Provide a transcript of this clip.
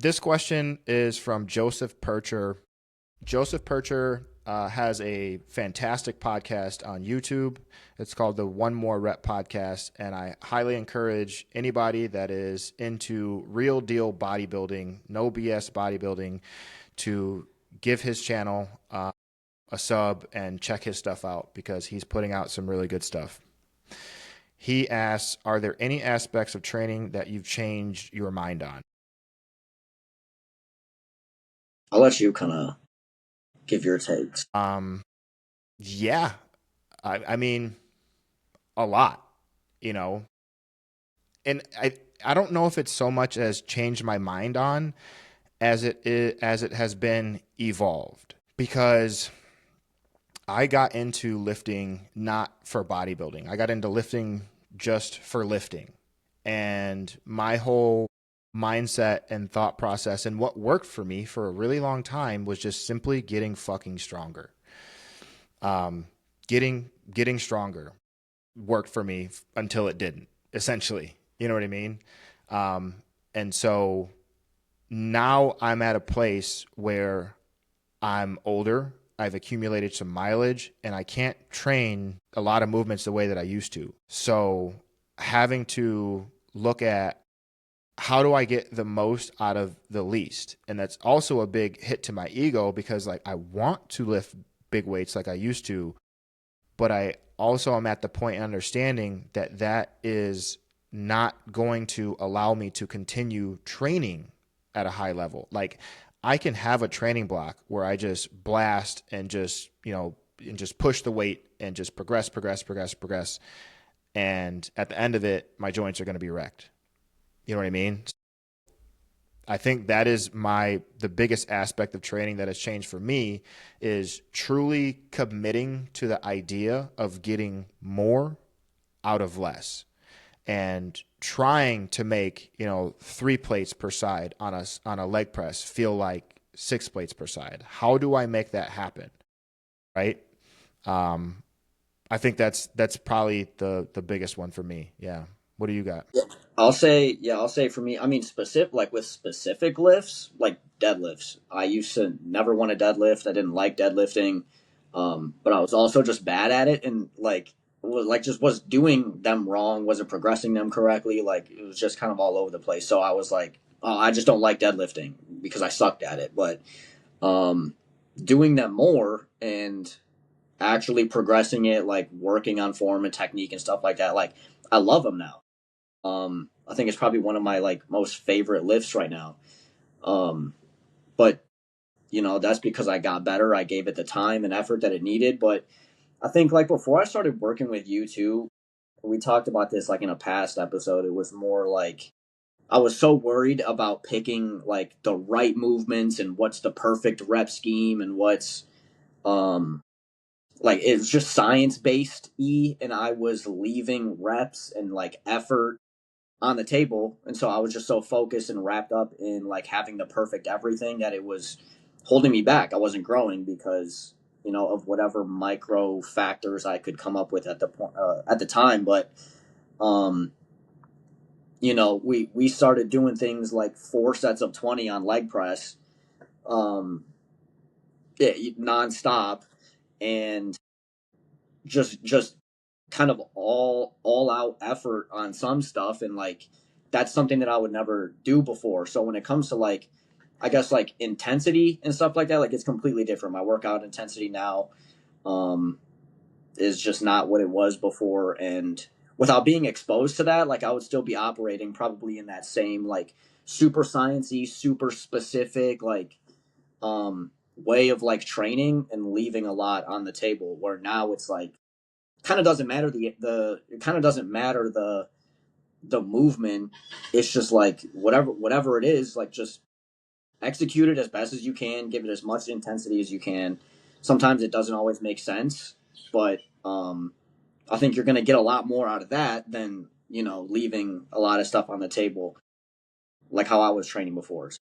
This question is from Joseph Percher. Joseph Percher has a fantastic podcast on YouTube. It's called the One More Rep Podcast, and I highly encourage anybody that is into real deal bodybuilding, no BS bodybuilding, to give his channel a sub and check his stuff out because he's putting out some really good stuff. He asks, are there any aspects of training that you've changed your mind on? I'll let you kind of give your takes. Yeah, I mean, a lot, you know, and I don't know if it's so much as changed my mind on as it has been evolved because I got into lifting not for bodybuilding. I got into lifting just for lifting. And my whole mindset and thought process and what worked for me for a really long time was just simply getting fucking stronger. Getting stronger worked for me until it didn't, essentially. You know what I mean? And so now I'm at a place where I'm older. I've accumulated some mileage and I can't train a lot of movements the way that I used to. So having to look at how do I get the most out of the least? And that's also a big hit to my ego because like I want to lift big weights like I used to, but I also am at the point in understanding that that is not going to allow me to continue training at a high level. Like I can have a training block where I just blast and just, and just push the weight and just progress. And at the end of it, my joints are going to be wrecked. You know what I mean? I think that is the biggest aspect of training that has changed for me is truly committing to the idea of getting more out of less and trying to make, 3 plates per side on a leg press feel like 6 plates per side. How do I make that happen? Right? I think that's probably the biggest one for me. Yeah. What do you got? I'll say for me, I mean, specific, like with specific lifts, like deadlifts. I used to never want to deadlift. I didn't like deadlifting. But I was also just bad at it and was doing them wrong, wasn't progressing them correctly. Like it was just kind of all over the place. So I was like, oh, I just don't like deadlifting because I sucked at it. But um, doing them more and actually progressing it, like working on form and technique and stuff like that, like I love them now. I think it's probably one of my like most favorite lifts right now. Um, but that's because I got better. I gave it the time and effort that it needed. But I think like before I started working with you too, we talked about this like in a past episode. It was more like I was so worried about picking like the right movements and what's the perfect rep scheme and what's um like it was just science based and I was leaving reps and like effort on the table. And so I was just so focused and wrapped up in like having the perfect everything that it was holding me back. I wasn't growing because, of whatever micro factors I could come up with at the point, at the time. But, um, we started doing things like 4 sets of 20 on leg press, um, nonstop and just kind of all out effort on some stuff and like that's something that I would never do before. So when it comes to like I guess like intensity and stuff like that, like it's completely different. My workout intensity now um is just not what it was before and without being exposed to that, like I would still be operating probably in that same like super sciencey, super specific like way of like training and leaving a lot on the table where now it's like kind of doesn't matter the it kind of doesn't matter the movement. It's just like whatever it is, like just execute it as best as you can, give it as much intensity as you can. Sometimes it doesn't always make sense, but I think you're going to get a lot more out of that than leaving a lot of stuff on the table like how I was training before.